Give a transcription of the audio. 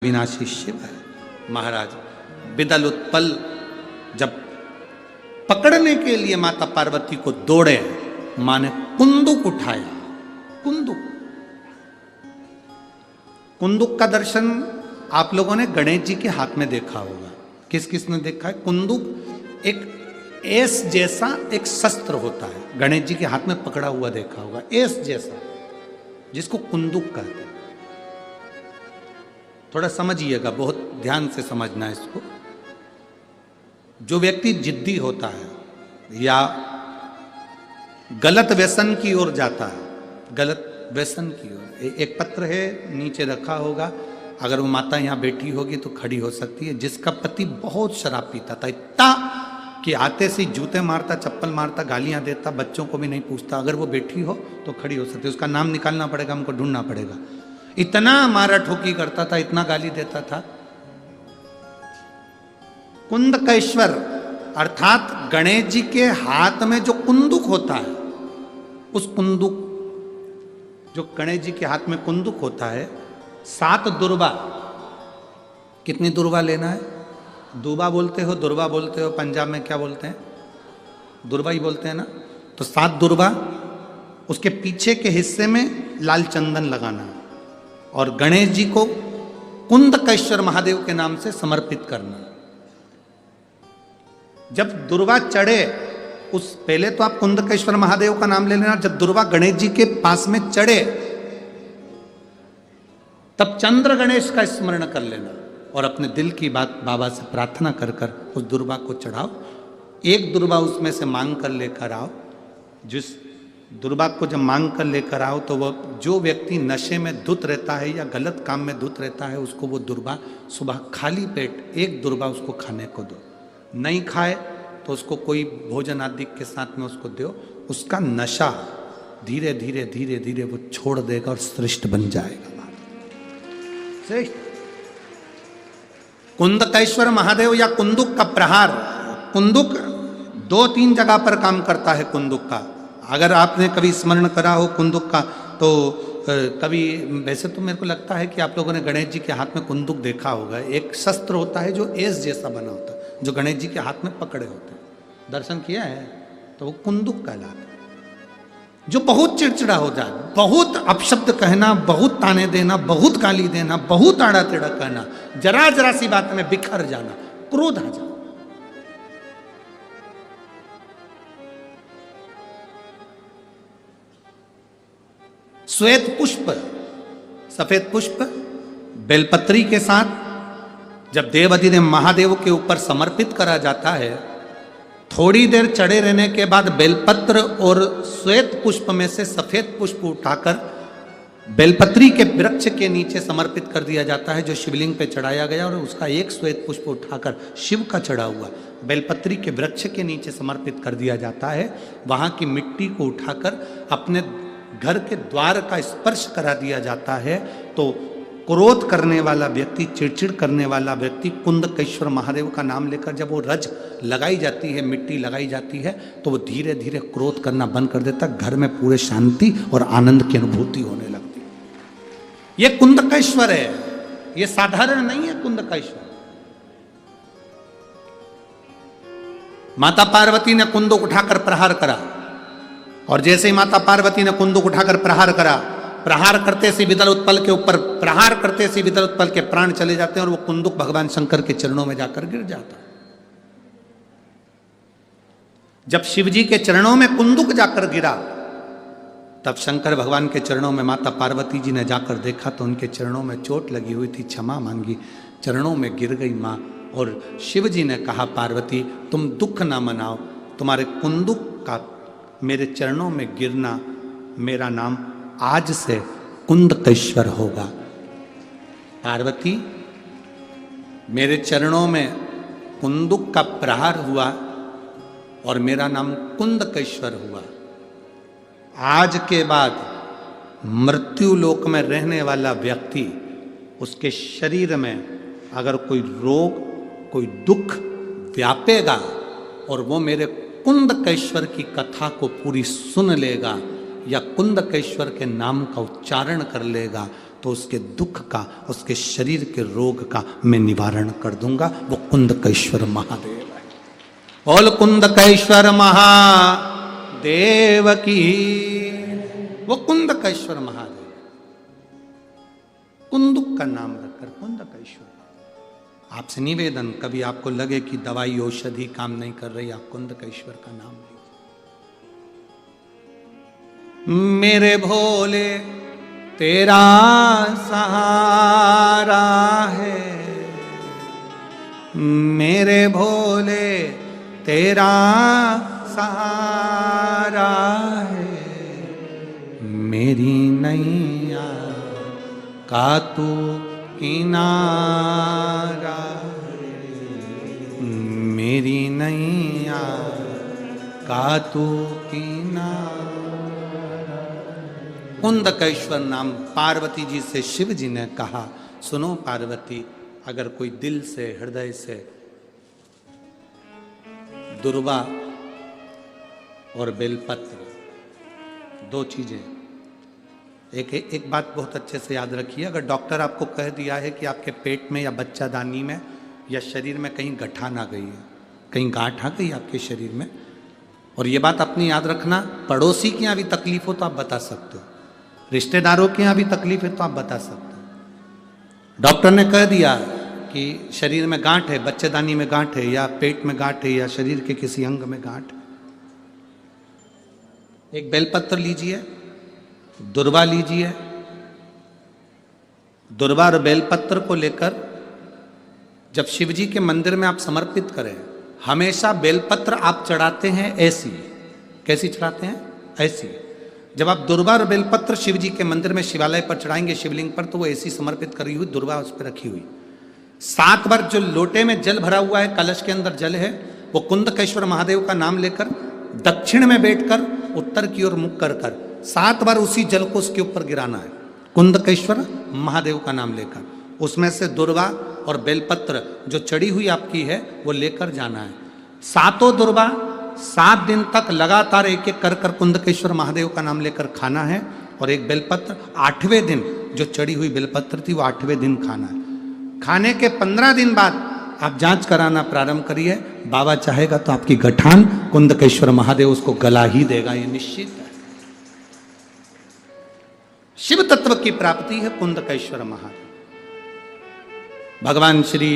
विनाशी शिव है। महाराज बिदल उत्पल जब पकड़ने के लिए माता पार्वती को दौड़े, मां ने कुंदुक उठाया। कुंदुक कुंदुक का दर्शन आप लोगों ने गणेश जी के हाथ में देखा होगा। किस किस ने देखा है? कुंदुक एक एस जैसा एक शस्त्र होता है, गणेश जी के हाथ में पकड़ा हुआ देखा होगा, एस जैसा, जिसको कुंदुक कहते हैं। थोड़ा समझिएगा, बहुत ध्यान से समझना है इसको। जो व्यक्ति जिद्दी होता है या गलत व्यसन की ओर जाता है, गलत व्यसन की ओर, एक पत्र है नीचे रखा होगा, अगर वो माता यहाँ बैठी होगी तो खड़ी हो सकती है, जिसका पति बहुत शराब पीता था, इतना कि आते से जूते मारता, चप्पल मारता, गालियां देता, बच्चों को भी नहीं पूछता, अगर वो बैठी हो तो खड़ी हो सकती है। उसका नाम निकालना पड़ेगा, हमको ढूंढना पड़ेगा। इतना मारा ठोकी करता था, इतना गाली देता था। कुंदकेश्वर अर्थात गणेश जी के हाथ में जो कुंदुक होता है, उस कुंदुक, जो गणेश जी के हाथ में कुंदुक होता है, 7 दुर्बा। कितनी दुर्बा लेना है? दुर्बा बोलते हो, दुर्बा बोलते हो, पंजाब में क्या बोलते हैं? दुर्बा ही बोलते हैं ना। तो 7 दुर्बा, उसके पीछे के हिस्से में लाल चंदन लगाना है और गणेश जी को कुंदकेश्वर महादेव के नाम से समर्पित करना। जब दुर्वा चढ़े, उस पहले तो आप कुंदकेश्वर महादेव का नाम ले लेना। जब दुर्वा गणेश जी के पास में चढ़े, तब चंद्र गणेश का स्मरण कर लेना और अपने दिल की बात बाबा से प्रार्थना कर कर उस दुर्वा को चढ़ाओ। एक दुर्वा उसमें से मांग कर लेकर आओ। जिस दुर्बा को जब मांग कर लेकर आओ, तो वो जो व्यक्ति नशे में धुत रहता है या गलत काम में धुत रहता है, उसको वो दुर्बा सुबह खाली पेट एक दुर्बा उसको खाने को दो। नहीं खाए तो उसको कोई भोजन आदि के साथ में उसको दो। उसका नशा धीरे धीरे धीरे धीरे वो छोड़ देगा और श्रेष्ठ बन जाएगा। श्रेष्ठ कुंदकेश्वर महादेव या कुंदुक का प्रहार, कुंदुक 2-3 जगह पर काम करता है। कुंदुक का अगर आपने कभी स्मरण करा हो कुंदुक का, तो कभी, वैसे तो मेरे को लगता है कि आप लोगों ने गणेश जी के हाथ में कुंदुक देखा होगा। एक शस्त्र होता है जो एस जैसा बना होता है, जो गणेश जी के हाथ में पकड़े होते हैं। दर्शन किया है? तो वो कुंदुक कहलाता है। जो बहुत चिड़चिड़ा हो जाए, बहुत अपशब्द कहना, बहुत ताने देना, बहुत गाली देना, बहुत आड़ा टेढ़ा कहना, जरा जरा सी बात में बिखर जाना, क्रोध आ जाए। श्वेत पुष्प, सफेद पुष्प बेलपत्री के साथ जब देवाधिदेव महादेव के ऊपर समर्पित करा जाता है, थोड़ी देर चढ़े रहने के बाद बेलपत्र और श्वेत पुष्प में से सफेद पुष्प उठाकर बेलपत्री के वृक्ष के नीचे समर्पित कर दिया जाता है, जो शिवलिंग पे चढ़ाया गया, और उसका एक श्वेत पुष्प उठाकर शिव का चढ़ा हुआ बेलपत्री के वृक्ष के नीचे समर्पित कर दिया जाता है। वहां की मिट्टी को उठाकर अपने घर के द्वार का स्पर्श करा दिया जाता है। तो क्रोध करने वाला व्यक्ति, चिड़चिड़ करने वाला व्यक्ति कुंदकेश्वर महादेव का नाम लेकर जब वो रज लगाई जाती है, मिट्टी लगाई जाती है, तो वो धीरे धीरे क्रोध करना बंद कर देता। घर में पूरे शांति और आनंद की अनुभूति होने लगती। ये कुंदकेश्वर है, ये साधारण नहीं है। कुंदकेश्वर माता पार्वती ने कुंदुक उठाकर प्रहार करा, और जैसे ही माता पार्वती ने कुंदुक उठाकर प्रहार करा, प्रहार करते से विदल उत्पल के ऊपर, प्रहार करते से विदल उत्पल के प्राण चले जाते हैं और वो कुंदुक भगवान शंकर के चरणों में जाकर गिर जाता है। जब शिवजी के चरणों में कुंदुक जाकर गिरा, तब शंकर भगवान के चरणों में माता पार्वती जी ने जाकर देखा तो उनके चरणों में चोट लगी हुई थी, क्षमा मांगी, चरणों में गिर गई मां। और शिवजी ने कहा, पार्वती तुम दुख ना मनाओ, तुम्हारे कुंदुक का मेरे चरणों में गिरना, मेरा नाम आज से कुंदकेश्वर होगा। पार्वती, मेरे चरणों में कुंदुक का प्रहार हुआ और मेरा नाम कुंदकेश्वर हुआ। आज के बाद मृत्यु लोक में रहने वाला व्यक्ति, उसके शरीर में अगर कोई रोग, कोई दुख व्यापेगा और वो मेरे कुंदकेश्वर की कथा को पूरी सुन लेगा या कुंदकेश्वर के नाम का उच्चारण कर लेगा, तो उसके दुख का, उसके शरीर के रोग का मैं निवारण कर दूंगा। वो कुंदकेश्वर महादेव है। बोल कुंदकेश्वर महादेव की। वो कुंदकेश्वर महादेव, कुंदुक का नाम रखकर कुंदकेश्वर। आपसे निवेदन, कभी आपको लगे कि दवाई औषधि काम नहीं कर रही, आप कुंदकेश्वर का नाम लीजिए। मेरे भोले तेरा सहारा है, मेरे भोले तेरा सहारा है, मेरी नैया का तू किनारा है, मेरी नैया का तू किनारा। कुंदकेश्वर नाम पार्वती जी से शिव जी ने कहा, सुनो पार्वती, अगर कोई दिल से, हृदय से दुर्वा और बेलपत्र, दो चीजें, एक बात बहुत अच्छे से याद रखिए, अगर डॉक्टर आपको कह दिया है कि आपके पेट में या बच्चादानी में या शरीर में कहीं गठान आ गई है, कहीं गांठ आ गई आपके शरीर में, और ये बात अपनी याद रखना, पड़ोसी के यहाँ भी तकलीफ हो तो आप बता सकते हो, रिश्तेदारों के यहाँ भी तकलीफ है तो आप बता सकते हो। डॉक्टर ने कह दिया कि शरीर में गांठ है, बच्चेदानी में गांठ है, या पेट में गांठ है, या शरीर के किसी अंग में गांठ, एक बेलपत्र लीजिए, दुर्वा लीजिए, दुर्वा और बेलपत्र को लेकर जब शिव जी के मंदिर में आप समर्पित करें, हमेशा बेलपत्र आप चढ़ाते हैं ऐसी, कैसी चढ़ाते हैं? ऐसी। जब आप दुर्वा और बेलपत्र शिव जी के मंदिर में शिवालय पर चढ़ाएंगे, शिवलिंग पर, तो वो ऐसी समर्पित करी हुई दुर्वा उस पर रखी हुई। 7 बार जो लोटे में जल भरा हुआ है, कलश के अंदर जल है, वो कुंदकेश्वर महादेव का नाम लेकर दक्षिण में बैठकर उत्तर की ओर मुख कर 7 बार उसी जल को उसके ऊपर गिराना है, कुंदकेश्वर महादेव का नाम लेकर। उसमें से दुर्वा और बेलपत्र जो चढ़ी हुई आपकी है वो लेकर जाना है। 7 दुर्वा 7 दिन तक लगातार एक एक कर कुंदकेश्वर महादेव का नाम लेकर खाना है, और एक बेलपत्र 8वें दिन जो चढ़ी हुई बेलपत्र थी वो 8वें दिन खाना है। खाने के 15 दिन बाद आप जांच कराना प्रारंभ करिए, बाबा चाहेगा तो आपकी गठान कुंदकेश्वर महादेव उसको गला ही देगा, ये निश्चित है। शिव तत्व की प्राप्ति है कुंदकेश्वर महादेव। भगवान श्री